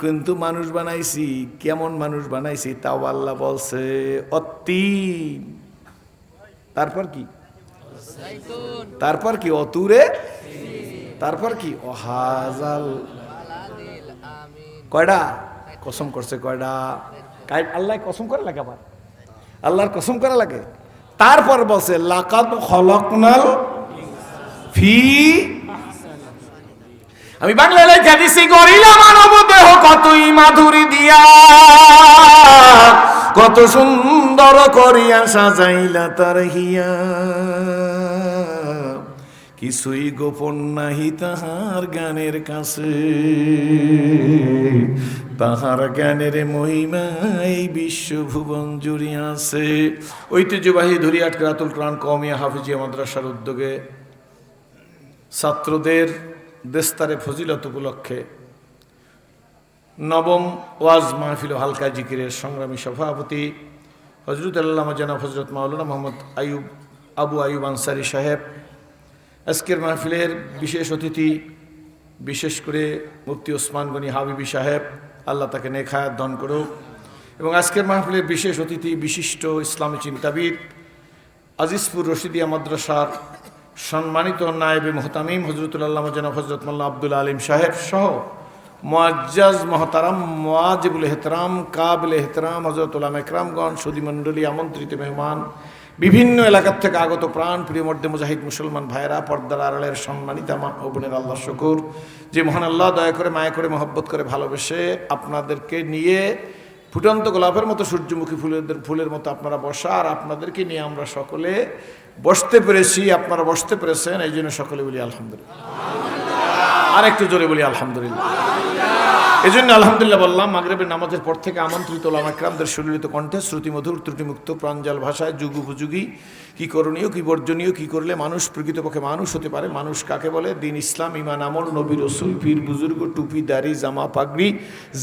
কিন্তু মানুষ বানাইছি, কেমন মানুষ বানাইছি তাও আল্লাহ বলছে অতীন। তারপর কি? তারপর কি? অতুরে। তারপর কি? অহাজাল। কয়টা কসম করছে? কয়টা? আল্লাহ কসম করে লাগে, আবার আল্লাহর কসম করা লাগে। তারপর বলছে লাকাদ খলাকনাল ফি, আমি বাংলা লেখা দিছি, গরিলা মানব দেহ কতই মাধুরী দিয়া, কত সুন্দর করিয়া সাজাইলা তার হিয়া, কিছুই গোপন নাহি তাহার জ্ঞানের কাছে, তাহার জ্ঞানের মহিমা এই বিশ্বভুবন জুড়িয়া আছে। ঐতিহ্যবাহী ধরিয়াট কিরাতুল কোরআন কওমিয়া হাফিজিয়া মাদ্রাসার উদ্যোগে ছাত্রদের দেস্তারে ফজিলত উপলক্ষে নবম ওয়াজ মাহফিল ও হালকা জিকিরের সংগ্রামী সভাপতি হযরত আল্লামা জনাব হযরত মাওলানা মোহাম্মদ আবু আইয়ুব আনসারী সাহেব, আজকের মাহফিলের বিশেষ অতিথি, বিশেষ করে মুফতি ওসমান গনি হাবিবি সাহেব, আল্লাহ তাকে নেক হায়াত দান করুক, এবং আজকের মাহফিলের বিশেষ অতিথি বিশিষ্ট ইসলামী চিন্তাবিদ আজিজপুর রশিদিয়া মাদ্রাসার সম্মানিত নায়েবে মুহতামিম হযরতুল আল্লামা জনাব হযরত মোল্লা আব্দুল আলিম সাহেব সহ মুআজ্জাজ মুহতারাম মুআজিবুল ইহতরাম কাবিল ইহতরাম হযরত উলামা ইকরামগণ, সুধী মণ্ডলী, আমন্ত্রিত মেহমান, বিভিন্ন এলাকার থেকে আগত প্রাণ প্রিয় মর্দে মুজাহিদ মুসলমান ভাইয়েরা, পর্দার আড়ালের সম্মানিতা মা ও বোনের, আল্লাহ শুকুর যে মহান আল্লাহ দয়া করে, মায়া করে, মহব্বত করে, ভালোবেসে আপনাদেরকে নিয়ে ফুটন্ত গোলাপের মতো, সূর্যমুখী ফুলের মতো আপনারা বসা, আর আপনাদেরকে নিয়ে আমরা সকলে বসতে পেরেছি, আপনারা বসতে পেরেছেন, এই জন্য সকলে বলি আলহামদুলিল্লাহ। আর একটু জোরে বলি আলহামদুলিল্লাহ। এই জন্য আলহামদুলিল্লাহ বললাম। মাগরিবের নামাজের পর থেকে আমন্ত্রিত উলামা ইকরামদের সুললিত কণ্ঠে, শ্রুতিমধুর, ত্রুটিমুক্ত, প্রাঞ্জল ভাষায় যুগ উপযোগী কি করণীয়, কি বর্জনীয়, কি করলে মানুষ প্রকৃতপক্ষে মানুষ হতে পারে, মানুষ কাকে বলে, দিন, ইসলাম, ইমান, আমল, নবী রসুল, পীর বুজুর্গ, টুপি, দাড়ি, জামা, পাগড়ি,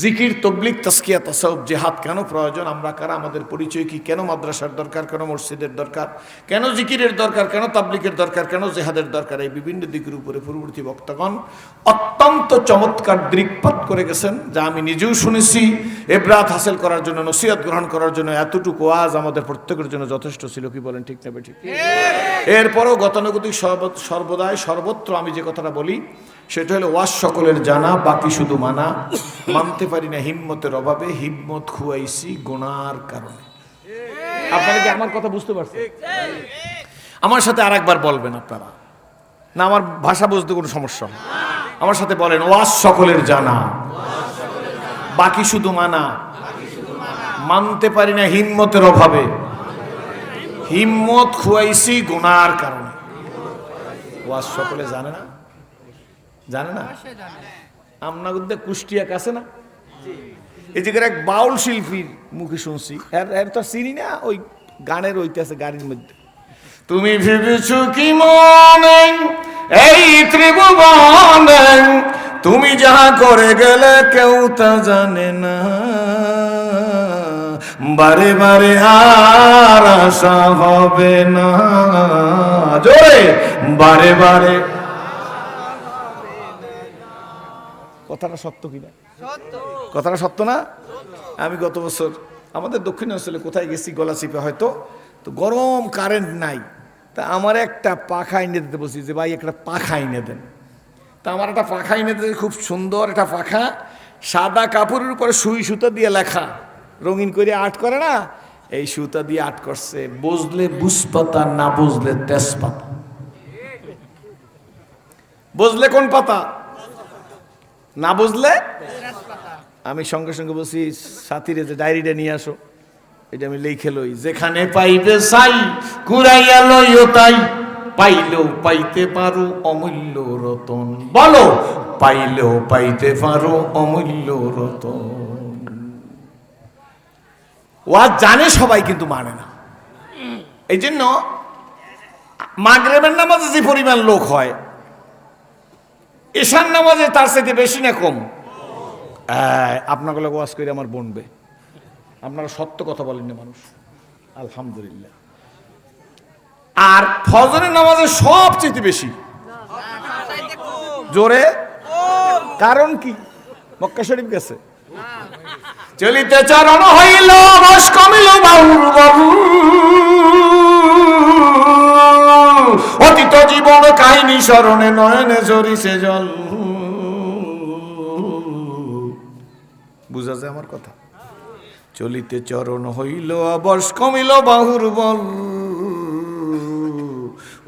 জিকির, তবলিগ, তাসকিয়া, তাসাউফ, জিহাদ কেন প্রয়োজন, আমরা কারা, আমাদের পরিচয় কি, কেন মাদ্রাসার দরকার, কেন মসজিদের দরকার, কেন জিকিরের দরকার, কেন তাবলিগের দরকার, কেন জিহাদের দরকার, এই বিভিন্ন দিকের উপরে পূর্ববর্তী বক্তাগণ অত্যন্ত চমৎকার দৃকপাত করে গেছেন, যা আমি নিজেও শুনেছি। ইবরাত হাসিল করার জন্য, নসিহত গ্রহণ করার জন্য এতটুকু ওয়াজ আমাদের প্রত্যেকের জন্য যথেষ্ট ছিল। কি বলেন, ঠিক না ঠিক? এরপরও গতানুগতিক সর্বদাই সর্বত্র আমি যে কথাটা বলি সেটা হলো ওয়াজ সকলের জানা, বাকি শুধু মানা, মানতে পারি না হিম্মতের অভাবে, হিম্মত খুয়াইছি গুনার কারণে। আপনারা কি আমার কথা বুঝতে পারছেন? আমার সাথে আরেকবার বলবেন আপনারা, না আমার ভাষা বুঝতে কোনো সমস্যা নেই, আমার সাথে বলেন ওয়াজ সকলের জানা, বাকি শুধু মানা, মানতে পারি না হিম্মতের অভাবে, হিম্মত খুয়াইছি গুনার কারণে। ওয়াজ সকলে জানে না? জানে না? আমনাগুদ্দে কুষ্টিয়া কাছে না, এই জায়গার এক বাউল শিল্পীর মুখে শুনছি, এর তো চিনি না, ওই গানের ওইতে আছে গাড়ির মধ্যে, তুমি ভেবেছো কি মনে এই ত্রিভুবনে তুমি যাহা করে গেলে কেউ তা জানে না, বারে বারে আর আশা হবে না, জোরে বারে বারে। কথাটা সত্য কিনা? কথাটা সত্য না? আমি গত বছর আমাদের দক্ষিণাঞ্চলে কোথায় গেছি, গলাচিপে হয়তো, তো গরম কারেন্ট নাই, তা আমার একটা পাখা এনে দিতে বলছি যে ভাই একটা পাখা এনে দেন। তা আমার একটা পাখা এনে দিতে, খুব সুন্দর একটা পাখা, সাদা কাপড়ের উপরে সুই সুতা দিয়ে লেখা, রঙিন করে আর্ট করে না, এই সুতা দিয়ে আর্ট করছে, বুঝলে বুঝপাতা, না বুঝলে তেজপাতা। বুঝলে কোন পাতা, না বুঝলে। আমি সঙ্গে সঙ্গে বলছি সাথীরে যে ডায়েরিটা নিয়ে আসো, এটা আমি লিখে লই, যেখানে পাইবে সাই কুড়াইয়া লইও তাই, পাইলেও পাইতে পারো অমূল্য রতন। বলো, পাইলেও পাইতে পারো অমূল্য রতন। ওয়াজ জানে সবাই, কিন্তু মানে না। এই জন্য মাগরিবের নামাজে যে পরিমাণ লোক হয়, ঈশার নামাজে তার চাইতে বেশি না কম? আপনাগুলো ওয়াজ করে আমার বনবে, আপনারা সত্য কথা বলেন না মানুষ, আলহামদুলিল্লাহ। আর ফজরের নামাজে সবচেয়ে বেশি, জোরে। কারণ কি? মক্কা শরীফ গেছে, চলিতে চরণ হইল বস কমিল বাহুর বাহু, অতীত জীবন কাহিনী স্মরণে নয়নে ঝরিছে জল। বুঝা যায় আমার কথা? চলিতে চরণ হইল বস কমিল বাহুর বল,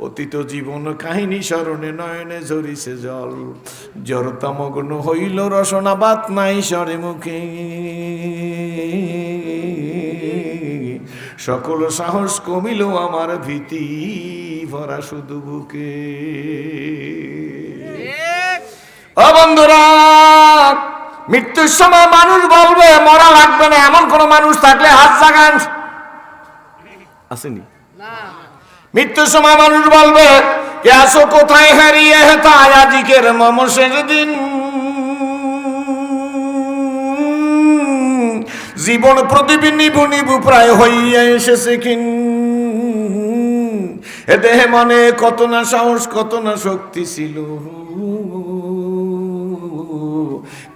অতীত জীবন কাহিনী স্মরণে নয়নে ঝরিছে জল। জড়তা মগ্ন হইল রসনা বাত নাই স্বরে মুখে, সকল সাহস কমিল আমার ভীতি ভরা শুধু বুকে। ও বন্ধুরা, মৃত্যুর সময় মানুষ বলবে মরা লাগবে না, এমন কোন মানুষ থাকলে হাত জাগান। আসেনি? মৃত্যুর সময় মানুষ বলবে কে আসো কোথায় হারিয়ে তাই আজিকের মম শেষ দিন। জীবন প্রদীপ নিভু নিভু প্রায় হইয়া এসেছে কিন, এ দেহে মনে কত না সাহস কত না শক্তি ছিল,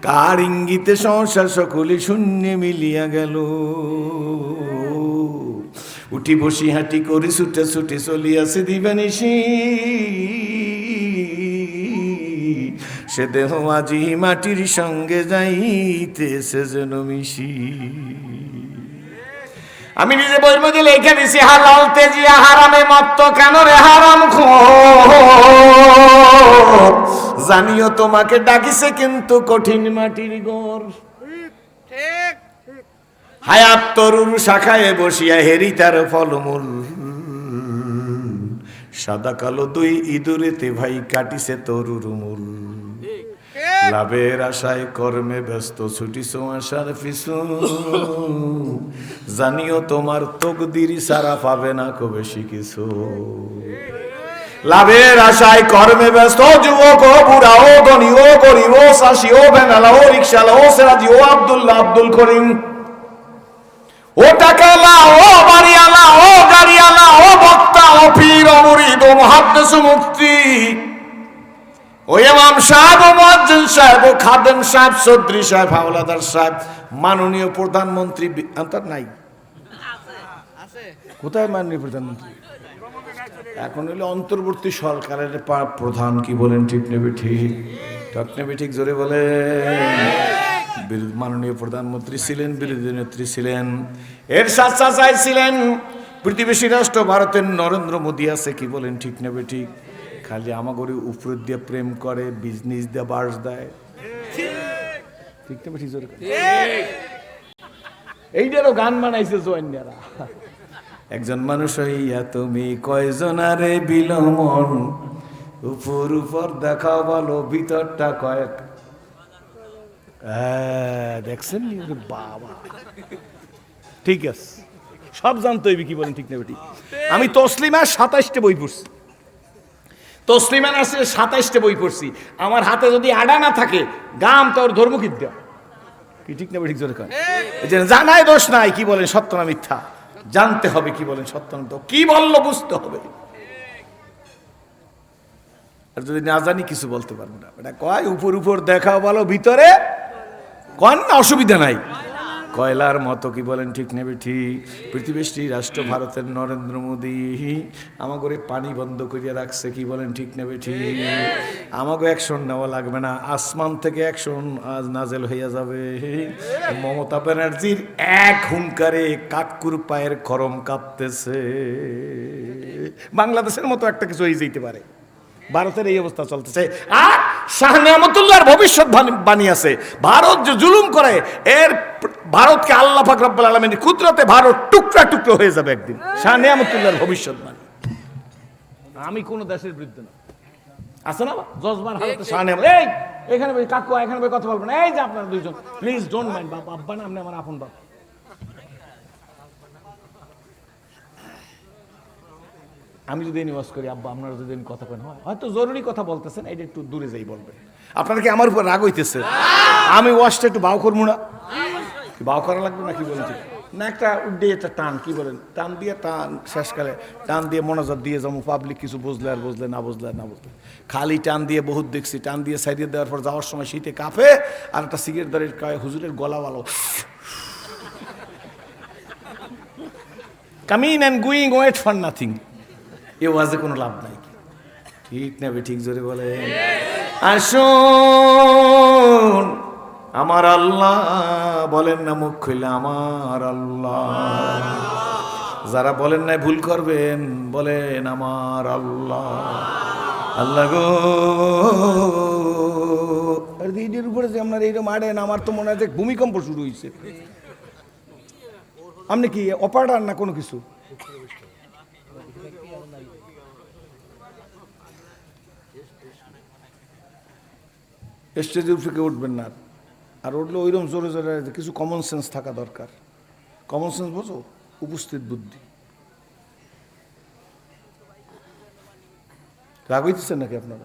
কার ইঙ্গিতে সংসার সকলে শূন্যে মিলিয়া গেল। উঠি বসি হাঁটি করি ছুটে ছুটে চলিয়াছে দিবানিশি, সে দেহ আজি মাটির সঙ্গে যাইতেছে যেন মিশি। আমি নিজে বইয়ের মধ্যে লেখা দিছি হালাল তেজিয়া হারামে মত্ত কেন রে হারাম খোর, জানিও তোমাকে ডাকিছে কিন্তু কঠিন মাটির ঘর। হায়াত তরুর শাখায় বসিয়া হেরি তার ফলমূল, সাদা কালো দুই ইঁদুরেতে ভাই কাটিছে তরুর মূল। লাভের আশায় কর্মে ব্যস্ত ছুটিছ আশার পিছু, জানিও তোমার তকদির সারা পাবে না খুব বেশি কিছু। লাভের আশায় কর্মে ব্যস্ত যুবক ও বুড়া ও ধনী ও গরিব ও চাষি ও ভেনালা ও রিক্সালা ও সেরাজি ও আব্দুল্লাহ আব্দুল করিম, ও টাকালা ও বাড়িওয়ালা ও গাড়িওয়ালা ও বক্তা ও পীর ও মুরিদ ও মুহাদ্দিস ও মুফতি, ও ইমাম সাহেব ও মুয়াজ্জিন সাহেব ও খাদেম সাহেব চৌধুরী সাহেব হাওলাদার সাহেব মাননীয় প্রধানমন্ত্রী আন্তর নাই কোথায় মাননীয় প্রধানমন্ত্রী? এখন হলে অন্তর্বর্তী সরকারের প্রধান। কি বলেন ঠিক নেবে ঠিক? ঠিক নেবে ঠিক জোরে বলে। মাননীয় প্রধানমন্ত্রী ছিলেন, বিরোধী নেত্রী ছিলেন, এর চাচাই ছিলেন প্রতিবেশী রাষ্ট্র ভারতের নরেন্দ্র মোদী আছে। কি বলেন ঠিক নেবে ঠিক? খালি আমাগরে উপর দিয়ে প্রেম করে, বিজনেস দিয়ে বাস দেয়। ঠিক নেবে ঠিক জোরে? এইটারও গান বানাইছে জোয়ান্যারা। একজন মানুষ হইয়া তুমি কয়জনারে বিলমন, উপর উপর দেখা বলো ভিতরটা কয়েক। দেখছেন বাবা? ঠিক আছে, সব জানতে হইবে। কি বলেন ঠিক নেবে ঠিক? আমি তসলিমার 27টা বই পড়ছি, তসলিমার আছে 27টা বই পড়ছি। আমার হাতে যদি আডা না থাকে গাম তোর ধর্মকিদ্যা। কি ঠিক নেবে ঠিক জোরে কয়? জানাই দোষ নাই। কি বলেন সত্য না মিথ্যা জানতে হবে। কি বলেন সত্য না তো কি বললো বুঝতে হবে। আর যদি না জানি কিছু বলতে পারবো না। এটা কয় উপর উপর দেখাও বলো ভিতরে কন না, অসুবিধা নাই। কয়লার মতো। কি বলেন ঠিক নেবে ঠিক? পৃথিবীষ্টি রাষ্ট্র ভারতের নরেন্দ্র মোদী আমাকে পানি বন্ধ করিয়া রাখছে। কি বলেন ঠিক নেবে ঠিক? আমাকে অ্যাকশন নেওয়া লাগবে না, আসমান থেকে অ্যাকশন আজ নাজেল হইয়া যাবে। মমতা ব্যানার্জির এক হুঙ্কারে কাকুর পায়ের খরম কাঁপতেছে। বাংলাদেশের মতো একটা কিছু হয়ে যেতে পারে। ভারতের এই অবস্থা চলতেছে। আর শাহ নেয়ামতুল্লাহর ভবিষ্যৎ বাণী আছে, ভারত যে জুলুম করে এর ভারতকে আল্লাহ পাক রব্বুল আলামিনের কুদরতে ভারত টুকরা টুকরো হয়ে যাবে একদিন। শাহ নেয়ামতুল্লাহর ভবিষ্যৎ বাণী। আমি কোন দেশের বিরুদ্ধে না, আছে না জজবার হালতে শাহ নেয়ামত। এই এখানে কাকু এখানে কথা বলবেন। এই যে আপনারা দুইজন প্লিজ ডোন্ট মাইন্ড। বাবা আব্বা না, আপনি আমার আপন বাবা। আমি যদি নিবাস করি আব্বা আপনারা যদি কথা কেন হয়, হয়তো জরুরি কথা বলতেছেন, এটা একটু দূরে যাই বলবেন। আপনারা কি আমার উপর রাগ হইতেছে? আমি ওয়াশটা একটু বাউ করবো না? বাউ করা লাগবে না? কি বলছি না একটা উড্ডে একটা টান কি বলেন টান দিয়ে টান শেষকালে টান দিয়ে মনোজাত দিয়ে যেমন পাবলিক কিছু বুঝলে আর বুঝলে না বুঝলে না বুঝলে খালি টান দিয়ে বহুত দেখছি টান দিয়ে সাইডে দেওয়ার পর যাওয়ার সময় শীতে কাঁপে আর একটা সিগারেট দাঁড়িয়ে কয় হুজুরের গলা ভালো coming and going wait for nothing এ ওয়াজে কোনো লাভ নাই ঠিক নেবে ঠিক জোরে বলে আসুন আমার আল্লাহ বলেন না মুখ খুলে আমার আল্লাহ যারা বলেন না ভুল করবেন বলেন আমার আল্লাহ আল্লাহ গো এইটার উপরে যে আপনার এইরকম আড়েন আমার তো মনে হয় যে ভূমিকম্প শুরু হয়েছে আপনি কি অপারেটর না কোনো কিছু স্টেজের উপরে উঠবেন না আর উঠলে ওইরকম জোরে জোরে কিছু কমন সেন্স থাকা দরকার কমন সেন্স বোঝো উপস্থিত বুদ্ধি রাগ হইতেছেন নাকি আপনারা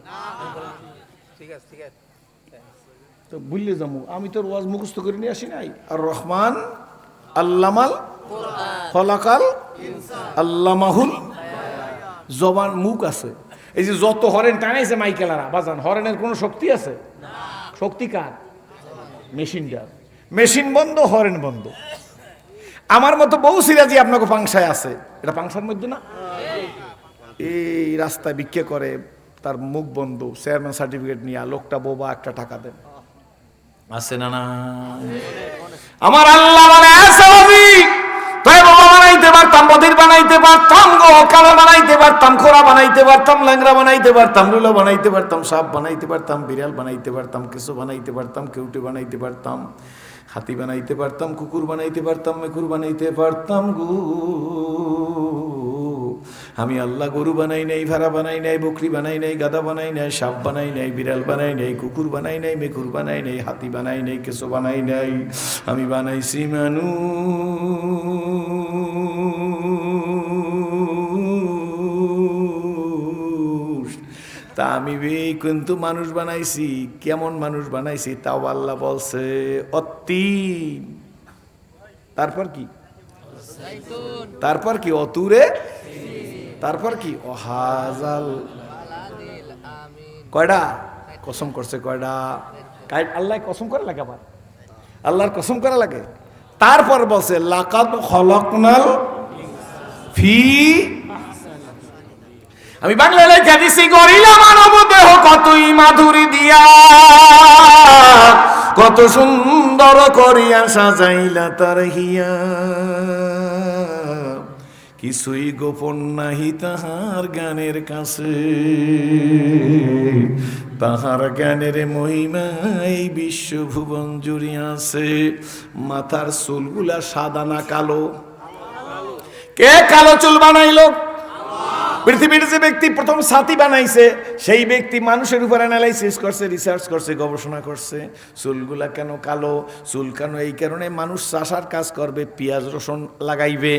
তো বুঝলে যাবো আমি তোর ওয়াজ মুখস্থ করে নিয়ে আসি নাই আর রহমান আল্লামাল ফলাকাল আল্লামাহুল জবান মুখ আছে এই যে যত হরেন টানাইছে মাইকেলারা বাজান হরেনের কোনো শক্তি আছে শক্তি কার মেশিনটা মেশিন বন্ধ হরেন বন্ধ আমার মতো বহু সিরাজি আপনাকে পাংশায় আছে এটা পাংশার মধ্যে না এই রাস্তায় ভিক্ষা করে তার মুখ বন্ধ চেয়ারম্যান সার্টিফিকেট নিয়ে লোকটা বোবা একটা টাকা দেন আছে না না আমার আল্লাহ মানে বানাইতে পারতাম বধির বানাইতে পারতাম গো কালা বানাইতে পারতাম খোরা বানাইতে পারতাম ল্যাংরা বানাইতে পারতাম লুলা বানাইতে পারতাম সাপ বানাইতে পারতাম বিড়াল বানাইতে পারতাম কিছু বানাইতে পারতাম কেউটে বানাইতে পারতাম হাতি বানাইতে পারতাম কুকুর বানাইতে পারতাম মেকুর বানাইতে পারতাম গো আমি আল্লাহ গরু বানাই নাই ভেড়া বানাই নাই বকরি বানাই নাই গাদা বানাই নাই সাপ বানাই নাই বিড়াল বানাই নাই কুকুর বানাই নাই মেকুর বানাই নাই হাতি বানাই নাই কিছু বানাই নাই আমি বানাইছি মানুষ তা আমি কিন্তু মানুষ বানাইছি কেমন মানুষ বানাইছি তাও আল্লাহ বলছে অতীন তারপর কি অতুরে তারপর কি অহাজাল কয়টা কসম করছে কয়টা আল্লাহ কসম করে লাগে আবার আল্লাহর কসম করা লাগে তারপর বলছে লাকাদ খলাকনাল ফি আমি বাংলা লেখা দিছি গরিলা মানব দেহ কতই মাধুরী দিয়া কত সুন্দর করিয়া সাজাইলা তার হিয়া কিছুই গোপন নাহি তাহার গানের কাছে তাহার জ্ঞানের মহিমা এই বিশ্বভুবন জুড়ে আছে মাথার চুলগুলা সাদা না কালো কে কালো চুল বানাইলো পৃথিবীর যে ব্যক্তি প্রথম ছাতি বানাইছে সেই ব্যক্তি মানুষের উপর অ্যানালাইসিস করছে রিসার্চ করছে গবেষণা করছে চুলগুলা কেন কালো চুল কেন এই কারণে মানুষ চাষার কাজ করবে পেঁয়াজ রসুন লাগাইবে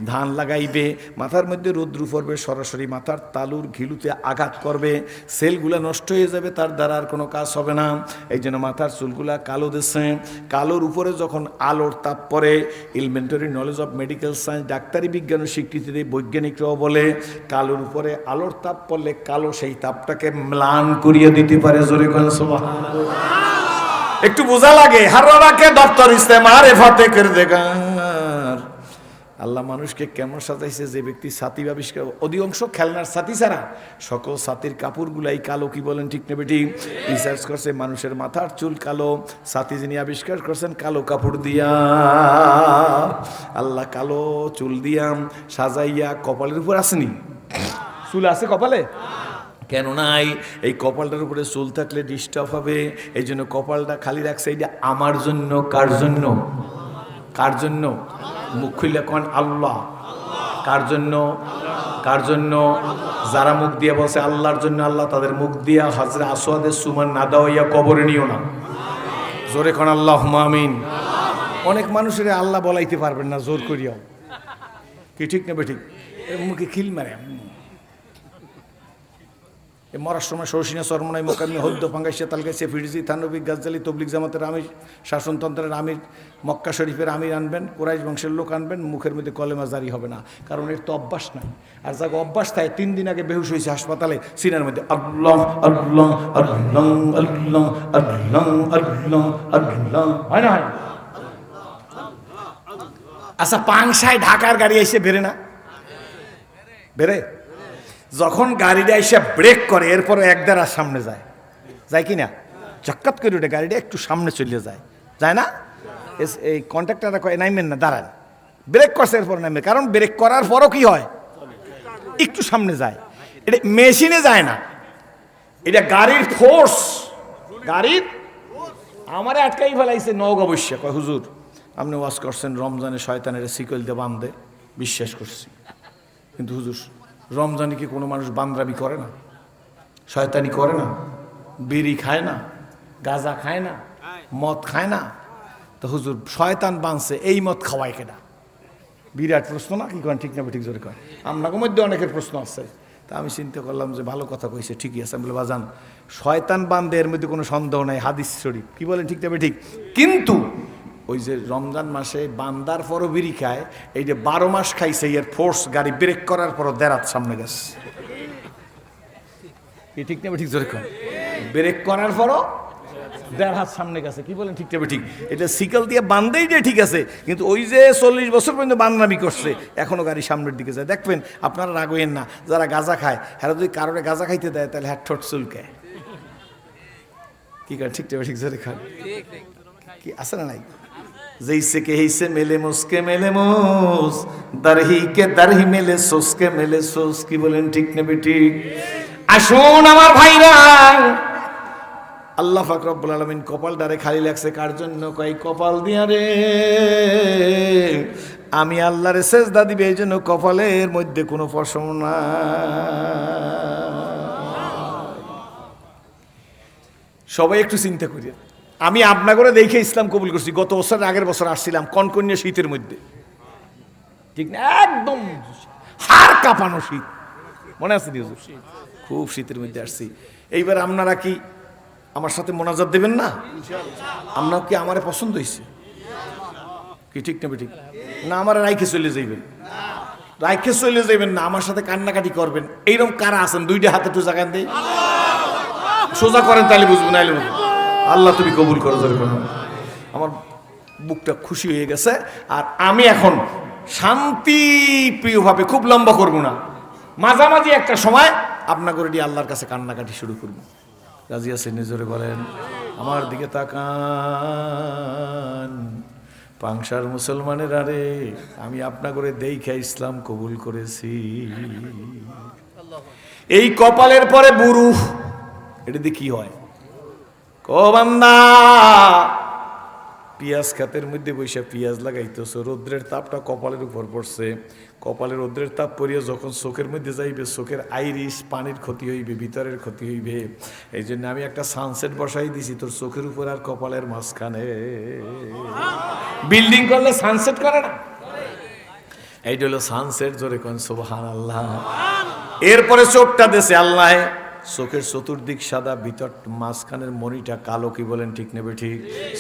ধান লাগাইবে মাথার মধ্যে রৌদ্র পড়বে সরাসরি মাথার তালুর ঘিলুতে আঘাত করবে সেলগুলা নষ্ট হয়ে যাবে তার দ্বারা আর কোনো কাজ হবে না এই জন্য মাথার চুলগুলা কালো দিচ্ছে কালোর উপরে যখন আলোর তাপ পড়ে elementary knowledge of medical science ডাক্তারি বিজ্ঞানের স্বীকৃতি দেয় বৈজ্ঞানিকরাও বলে কালো উপরে আলোর তাপ পড়লে কালো সেই তাপটাকে ম্লান করিয়ে দিতে পারে জোরে কোন সুবহানাল্লাহ একটু বোঝা লাগে হারারাকে দপ্তর ইস্তেমারে ফাতে করে দেগার আল্লাহ মানুষকে কেমন সাজাইছে যে ব্যক্তি ছাতি আবিষ্কার অধিকাংশ খেলনার ছাতি ছাড়া সকল ছাতির কাপড়গুলাই কালো কি বলেন ঠিক নেবে ঠিক রিসার্চ করছে মানুষের মাথার চুল কালো ছাতি যিনি আবিষ্কার করছেন কালো কাপড় দিয়া আল্লাহ কালো চুল দিয়া সাজাইয়া কপালের উপর আসেনি চুল আছে কপালে কেন নাই এই কপালটার উপরে চুল থাকলে ডিস্টার্ব হবে এই জন্য কপালটা খালি রাখছে এইটা আমার জন্য কার জন্য কার জন্য মুখ খুললে কোন আল্লাহ কার জন্য কার জন্য যারা মুখ দিয়ে বসে আল্লাহর জন্য আল্লাহ তাদের মুখ দিয়া হযরত আসওয়াদের সুমান না দাওয়া কবরে নিও না জোরে কোন আল্লাহুম্মা আমিন অনেক মানুষের আল্লাহ বলাইতে পারবেন না জোর করিয়াও কি ঠিক না বেঠিক মুখে খিল মারে এই মরার সময় সরসিনা চরমনাই মোকামি হদ্দ পাঙ্গাইশিয়া তালগাইশিয়া ফিরজি থানবিক গাজজালি তবলিক জামাতের আমির শাসনতন্ত্রের আমির মক্কা শরীফের আমির আনবেন কুরাইশ বংশের লোক আনবেন মুখের মধ্যে কলেমা জারি হবে না কারণ এর তো অভ্যাস নাই আর যাকে অভ্যাস থাকে 3 দিন আগে বেহুশ হয়েছে হাসপাতালে সিনার মধ্যে আল্লাহ আল্লাহ আল্লাহ আল্লাহ আল্লাহ আল্লাহ আল্লাহ হয় না হয় আচ্ছা পাংশায় ঢাকার গাড়ি এসে বেরে না বেরে যখন গাড়িটা এসে ব্রেক করে এরপরে একদার আর সামনে যায় কি না চক্কাত করে ওটা গাড়িটা একটু সামনে চলে যায় না এই কন্ট্রাক্টররা কয় নাইমেন না দাঁড়ান ব্রেক করছে এরপর নামে কারণ ব্রেক করার পরও কি হয় একটু সামনে যায় এটা মেশিনে যায় না এটা গাড়ির ফোর্স গাড়ির আমারে আটকাই ফেলাইছে নগ অবশ্য কয় হুজুর আপনি ওয়াজ করছেন রমজানে শয়তানের শিকল দিয়ে বাঁধে বিশ্বাস করছি কিন্তু হুজুর রমজানে কি কোনো মানুষ বান্দ্রামি করে না শয়তানি করে না বিড়ি খায় না গাঁজা খায় না মদ খায় না তো হুজুর শয়তান বাঁধছে এই মদ খাওয়ায় কেনা বিরাট প্রশ্ন না কি করেন ঠিক না ঠিক জোরে করেন আপনার মধ্যে অনেকের প্রশ্ন আছে তা আমি চিন্তা করলাম যে ভালো কথা কইছে ঠিকই আছে আমি বলে বাজান শয়তান বাঁধে এর মধ্যে কোনো সন্দেহ নাই হাদিস শরীফ কি বলেন ঠিক তবে ঠিক কিন্তু ওই যে রমজান মাসে বান্দার পরও বিড়ি খায় এই যে 12 মাস খাইছে এর ফোর্স গাড়ি ব্রেক করার পরও দেরাত সামনে গেছে কি ঠিক না ঠিক জোরে করেন ব্রেক করার পরও দেড় সামনে গেছে কি বলেন ঠিক তবে ঠিক এটা সিকল দিয়ে বান্ধেই যে ঠিক আছে কিন্তু ওই যে 40 বছর পর্যন্ত বান্দামি করছে এখনো গাড়ি সামনের দিকে যায় দেখবেন আপনারা রাগ হইেন না যারা গাঁজা খায় হ্যাঁ যদি কারোরে গাঁজা খাইতে দেয় তাহলে হ্যাঁ ঠোঁট চুলকায় কি করে ঠিক তবে ঠিক জোরে খান কি আছে না নাই जैसे के हिस्से मेले मुस्के मेले मुस दरही के दरही मेले सोस के मेले सोस की बोलें ठीक ने भी ठीक আসুন আমার ভাইরা আল্লাহ পাক রব্বুল আলামিন কপাল ডারে খালি লাগছে কার জন্য কই কপাল দিয়া রে আমি আল্লাহর সেজদা দিবে এই জন্য কপালের মধ্যে কোনো পশম না সবাই একটু চিন্তা করি আমি আপনা করে দেখে ইসলাম কবুল করছি গত বছর আগের বছর আসছিলাম কনকনিয়া শীতের মধ্যে ঠিক না একদম হাড় কাঁপানো শীত মনে আছে খুব শীতের মধ্যে আসছি এইবার আপনারা কি আমার সাথে মোনাজাত দেবেন না আপনার কি আমারে পছন্দ হয়েছে কি ঠিক না ঠিক না আমার রাইখে চলে যাইবেন রাইখে চলে যাইবেন না আমার সাথে কান্নাকাটি করবেন এইরকম কারা আছেন দুইটা হাতে একটু জাগান দেই সোজা করেন তাহলে বুঝবেন আইলে বুঝবেন আল্লাহ তুমি কবুল করো জোরে করো আমার বুকটা খুশি হয়ে গেছে আর আমি এখন শান্তি প্রিয়ভাবে খুব লম্বা করব না মাঝামাঝি একটা সময় আপনার করে দিয়ে আল্লাহর কাছে কান্নাকাটি শুরু করব রাজি আছেন জোরে বলেন আমার দিকে তাকান পাংশার মুসলমানের আরে আমি আপনা করে দেইখা ইসলাম কবুল করেছি এই কপালের পরে বুরু এটা দিয়ে কি হয় ও বান্দা পিঁয়াজ খাতের মধ্যে বসে পিঁয়াজ লাগাইতেছ রৌদ্রের তাপটা কপালের উপর পড়ছে কপালের রৌদ্রের তাপ পড়িয়া যখন চোখের মধ্যে যাইবে চোখের আইরিশ পানির ক্ষতি হইবে ভিতরের ক্ষতি হইবে এই জন্য আমি একটা সানসেট বসাই দিছি তোর চোখের উপর আর কপালের মাঝখানে বিল্ডিং করলে সানসেট করে না এইটা হলো সানসেট জোরে কোন সুবহানাল্লাহ এরপরে চোখটা দেশে আল্লাহ চোখের চতুর্দিক সাদা ভিতর মাঝখানের মণিটা কালো কি বলেন ঠিক নেবে ঠিক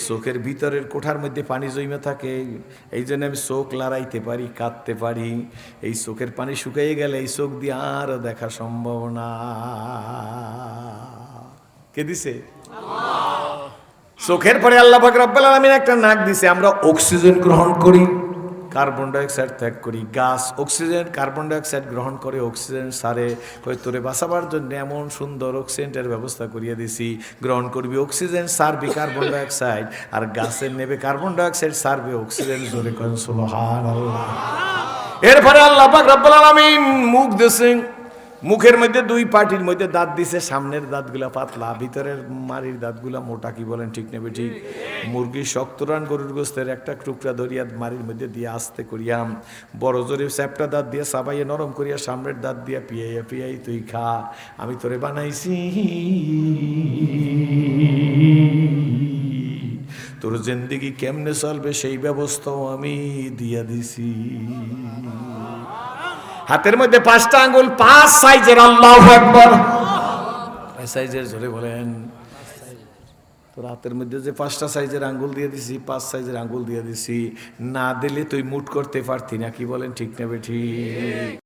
চোখের ভিতরের কোঠার মধ্যে পানি জমে থাকে এই জন্য আমি চোখ লড়াইতে পারি কাঁদতে পারি এই চোখের পানি শুকিয়ে গেলে এই চোখ দিয়ে আর দেখা সম্ভব না কে দিছে চোখের পরে আল্লাহ পাক রব্বুল আলামিন একটা নাক দিছে আমরা অক্সিজেন গ্রহণ করি কার্বন ডাইঅক্সাইড ত্যাগ করি গাছ অক্সিজেন কার্বন ডাইঅক্সাইড গ্রহণ করে অক্সিজেন সারে কই তোরে বাঁচাবার জন্য এমন সুন্দর অক্সিজেনের ব্যবস্থা করিয়ে দিছি গ্রহণ করবি অক্সিজেন সারবি কার্বন ডাইঅক্সাইড আর গাছের নেবে কার্বন ডাইঅক্সাইড সারবে অক্সিজেন জোরে করেন সুবহানাল্লাহ এরপরে আল্লাহ পাক রব্বুল আলামিন মুখ দিছেন মুখের মধ্যে দুই পাটির মধ্যে দাঁত দিছে সামনের দাঁতগুলা পাতলা ভিতরের মারির দাঁতগুলা মোটা কি বলেন ঠিক নেবে ঠিক মুরগির শক্ত রান গরুর গোস্তের একটা টুকরা ধরিয়া মারির মধ্যে দিয়ে আস্তে করিয়াম বড় জোরে চ্যাপটা দাঁত দিয়ে সাবাইয়ে নরম করিয়া সামনের দাঁত দিয়া পিয়াইয়া পিয়াই তুই খা আমি তোরে বানাইছি তোর জিন্দেগি কেমনে চলবে সেই ব্যবস্থাও আমি দিয়া দিছি হাতের মধ্যে 5টা আঙ্গুল 5 সাইজের আল্লাহু আকবার কয় সাইজের জোরে বলেন? তোর হাতের মধ্যে যে 5টা সাইজের আঙ্গুল দিয়ে দিছি, 5 সাইজের আঙ্গুল দিয়ে দিছি, না দিলে তুই মুট করতে পারতি না। কি বলেন, ঠিক নেবে ঠিক?